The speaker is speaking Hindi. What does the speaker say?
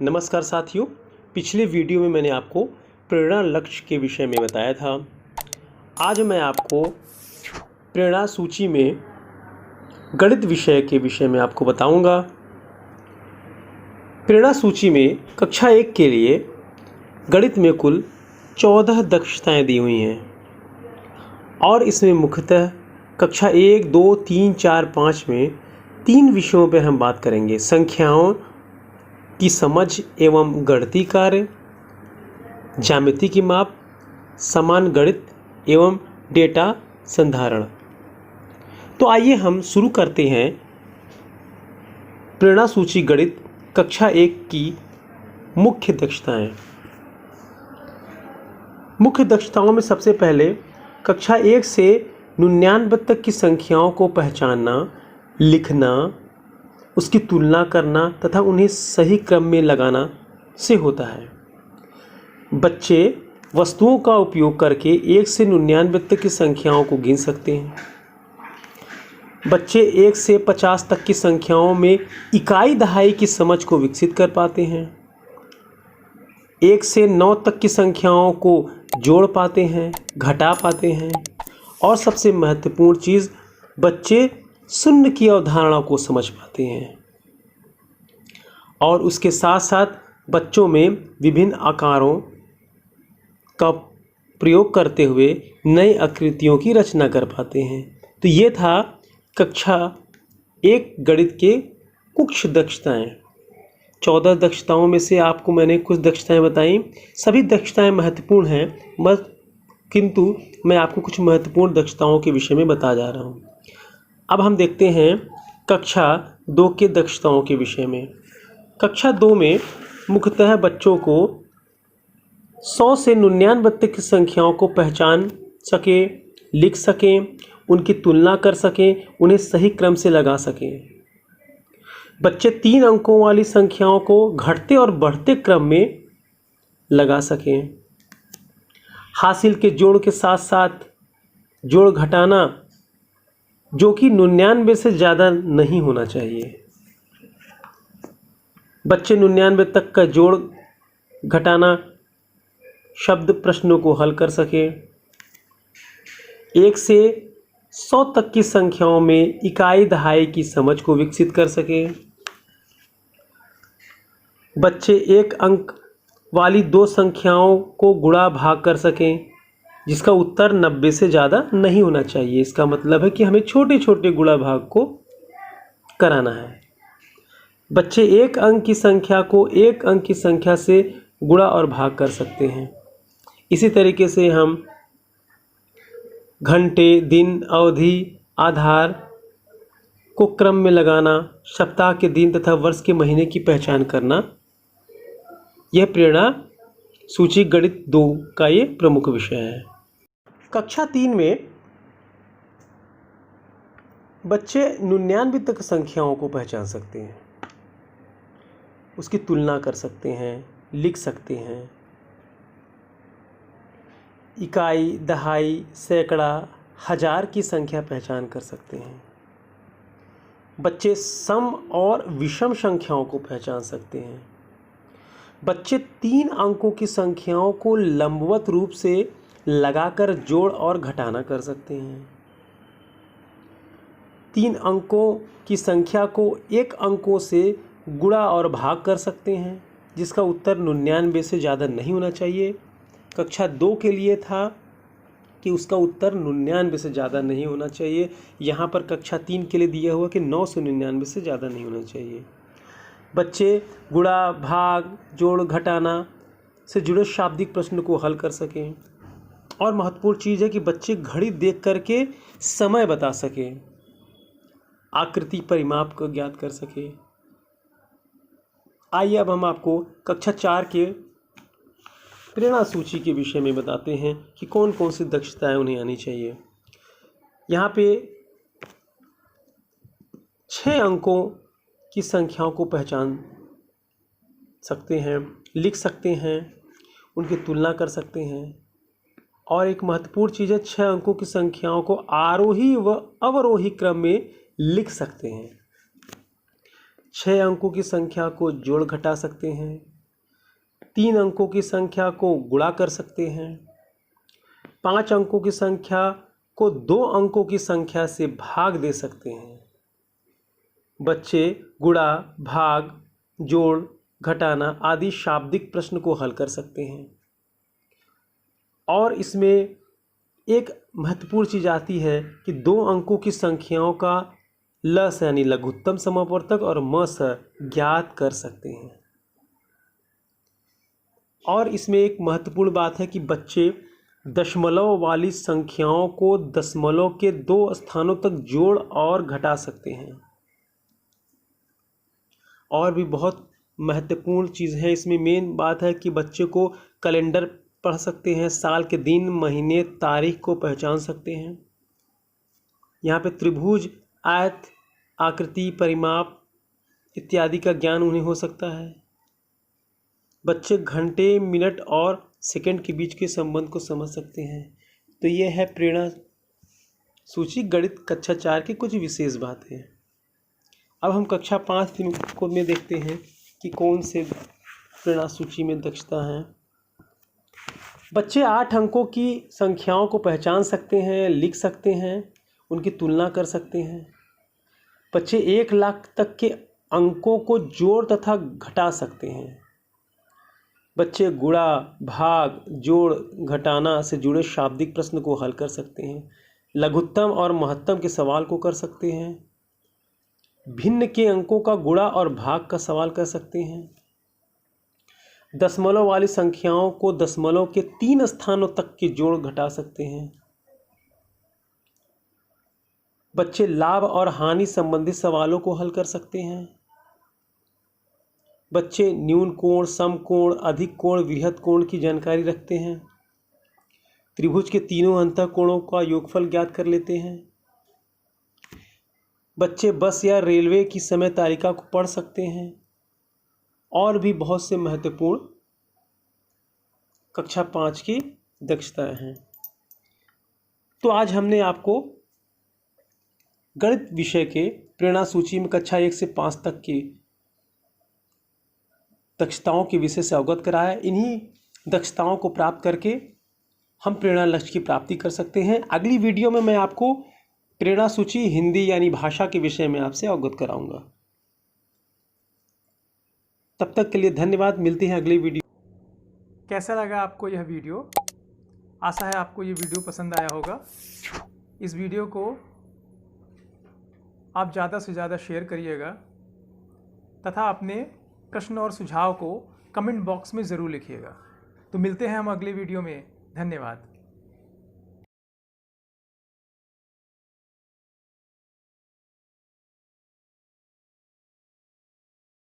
नमस्कार साथियों, पिछले वीडियो में मैंने आपको प्रेरणा लक्ष्य के विषय में बताया था। आज मैं आपको प्रेरणा सूची में गणित विषय के विषय में आपको बताऊंगा। प्रेरणा सूची में कक्षा 1 के लिए गणित में कुल 14 दक्षताएं दी हुई हैं और इसमें मुख्यतः कक्षा 1, 2, 3, 4, 5 में 3 विषयों पर हम बात करेंगे: संख्याओं की समझ एवं गणितीय कार्य, ज्यामिति की माप, समान गणित एवं डेटा संधारण। तो आइए हम शुरू करते हैं प्रेरणा सूची गणित कक्षा 1 की मुख्य दक्षताएं। मुख्य दक्षताओं में सबसे पहले कक्षा 1 से 99 तक की संख्याओं को पहचानना, लिखना, उसकी तुलना करना तथा उन्हें सही क्रम में लगाना से होता है। बच्चे वस्तुओं का उपयोग करके 1 से 99 तक की संख्याओं को गिन सकते हैं। बच्चे 1 से 50 तक की संख्याओं में इकाई दहाई की समझ को विकसित कर पाते हैं। 1 से 9 तक की संख्याओं को जोड़ पाते हैं, घटा पाते हैं और सबसे महत्वपूर्ण चीज़, बच्चे शून्य की अवधारणा को समझ पाते हैं। और उसके साथ साथ बच्चों में विभिन्न आकारों का प्रयोग करते हुए नई आकृतियों की रचना कर पाते हैं। तो ये था कक्षा 1 गणित के कुछ दक्षताएं। 14 दक्षताओं में से आपको मैंने कुछ दक्षताएं बताई। सभी दक्षताएं महत्वपूर्ण हैं, किंतु मैं आपको कुछ महत्वपूर्ण दक्षताओं के विषय में बता जा रहा हूँ। अब हम देखते हैं कक्षा 2 के दक्षताओं के विषय में। कक्षा 2 में मुख्यतः बच्चों को 100 से 99 तक की संख्याओं को पहचान सकें, लिख सकें, उनकी तुलना कर सकें, उन्हें सही क्रम से लगा सकें। बच्चे 3 अंकों वाली संख्याओं को घटते और बढ़ते क्रम में लगा सकें। हासिल के जोड़ के साथ साथ जोड़ घटाना, जो कि 99 से ज़्यादा नहीं होना चाहिए। बच्चे 99 तक का जोड़ घटाना शब्द प्रश्नों को हल कर सकें। 1 से 100 तक की संख्याओं में इकाई दहाई की समझ को विकसित कर सकें। बच्चे 1 अंक वाली 2 संख्याओं को गुणा भाग कर सकें, जिसका उत्तर 90 से ज़्यादा नहीं होना चाहिए। इसका मतलब है कि हमें छोटे छोटे गुणा भाग को कराना है। बच्चे 1 अंक की संख्या को 1 अंक की संख्या से गुणा और भाग कर सकते हैं। इसी तरीके से हम घंटे, दिन, अवधि, आधार को क्रम में लगाना, सप्ताह के दिन तथा वर्ष के महीने की पहचान करना, यह प्रेरणा सूची गणित 2 का ये प्रमुख विषय है। कक्षा 3 में बच्चे 99 तक संख्याओं को पहचान सकते हैं, उसकी तुलना कर सकते हैं, लिख सकते हैं। इकाई, दहाई, सैकड़ा, हजार की संख्या पहचान कर सकते हैं। बच्चे सम और विषम संख्याओं को पहचान सकते हैं। बच्चे 3 अंकों की संख्याओं को लंबवत रूप से लगाकर जोड़ और घटाना कर सकते हैं। 3 अंकों की संख्या को 1 अंकों से गुणा और भाग कर सकते हैं, जिसका उत्तर 99 से ज़्यादा नहीं होना चाहिए। कक्षा 2 के लिए था कि उसका उत्तर 99 से ज़्यादा नहीं होना चाहिए। यहाँ पर कक्षा 3 के लिए दिया हुआ कि 9 से 99 से ज़्यादा नहीं होना चाहिए। बच्चे गुणा, भाग, जोड़, घटाना से जुड़े शाब्दिक प्रश्न को हल कर सकें। और महत्वपूर्ण चीज़ है कि बच्चे घड़ी देख करके समय बता सकें, आकृति परिमाप को ज्ञात कर सके। आइए अब हम आपको कक्षा 4 के प्रेरणा सूची के विषय में बताते हैं कि कौन कौन सी दक्षताएं उन्हें आनी चाहिए। यहाँ पे 6 अंकों की संख्याओं को पहचान सकते हैं, लिख सकते हैं, उनकी तुलना कर सकते हैं। और एक महत्वपूर्ण चीज़ है, 6 अंकों की संख्याओं को आरोही व अवरोही क्रम में लिख सकते हैं। 6 अंकों की संख्या को जोड़ घटा सकते हैं, 3 अंकों की संख्या को गुणा कर सकते हैं। 5 अंकों की संख्या को 2 अंकों की संख्या से भाग दे सकते हैं। बच्चे गुणा, भाग, जोड़, घटाना आदि शाब्दिक प्रश्न को हल कर सकते हैं। और इसमें एक महत्वपूर्ण चीज़ आती है कि 2 अंकों की संख्याओं का लस यानी लघुत्तम समापवर्तक और मस ज्ञात कर सकते हैं। और इसमें एक महत्वपूर्ण बात है कि बच्चे दशमलव वाली संख्याओं को दशमलव के 2 स्थानों तक जोड़ और घटा सकते हैं। और भी बहुत महत्वपूर्ण चीज़ है इसमें, मेन बात है कि बच्चे को कैलेंडर पढ़ सकते हैं, साल के दिन, महीने, तारीख को पहचान सकते हैं। यहाँ पे त्रिभुज, आयत, आकृति, परिमाप इत्यादि का ज्ञान उन्हें हो सकता है। बच्चे घंटे, मिनट और सेकंड के बीच के संबंध को समझ सकते हैं। तो ये है प्रेरणा सूची गणित कक्षा 4 की कुछ विशेष बातें। अब हम कक्षा 5 में देखते हैं कि कौन से प्रेरणा सूची में दक्षता है। बच्चे 8 अंकों की संख्याओं को पहचान सकते हैं, लिख सकते हैं, उनकी तुलना कर सकते हैं। बच्चे 1 लाख तक के अंकों को जोड़ तथा घटा सकते हैं। बच्चे गुणा, भाग, जोड़, घटाना से जुड़े शाब्दिक प्रश्न को हल कर सकते हैं। लघुत्तम और महत्तम के सवाल को कर सकते हैं। भिन्न के अंकों का गुणा और भाग का सवाल कर सकते हैं। दशमलव वाली संख्याओं को दशमलव के 3 स्थानों तक के जोड़ घटा सकते हैं। बच्चे लाभ और हानि संबंधित सवालों को हल कर सकते हैं। बच्चे न्यून कोण, समकोण, अधिक कोण, वृहद कोण की जानकारी रखते हैं। त्रिभुज के तीनों अंतःकोणों का योगफल ज्ञात कर लेते हैं। बच्चे बस या रेलवे की समय तालिका को पढ़ सकते हैं। और भी बहुत से महत्वपूर्ण कक्षा 5 की दक्षताएं हैं। तो आज हमने आपको गणित विषय के प्रेरणा सूची में कक्षा 1 से 5 तक की दक्षताओं के विषय से अवगत कराया। इन्हीं दक्षताओं को प्राप्त करके हम प्रेरणा लक्ष्य की प्राप्ति कर सकते हैं। अगली वीडियो में मैं आपको प्रेरणा सूची हिंदी यानी भाषा के विषय में आपसे अवगत कराऊंगा। तब तक के लिए धन्यवाद। मिलते हैं अगली वीडियो। कैसा लगा आपको यह वीडियो? आशा है आपको ये वीडियो पसंद आया होगा। इस वीडियो को आप ज़्यादा से ज़्यादा शेयर करिएगा तथा अपने प्रश्न और सुझाव को कमेंट बॉक्स में ज़रूर लिखिएगा। तो मिलते हैं हम अगली वीडियो में। धन्यवाद।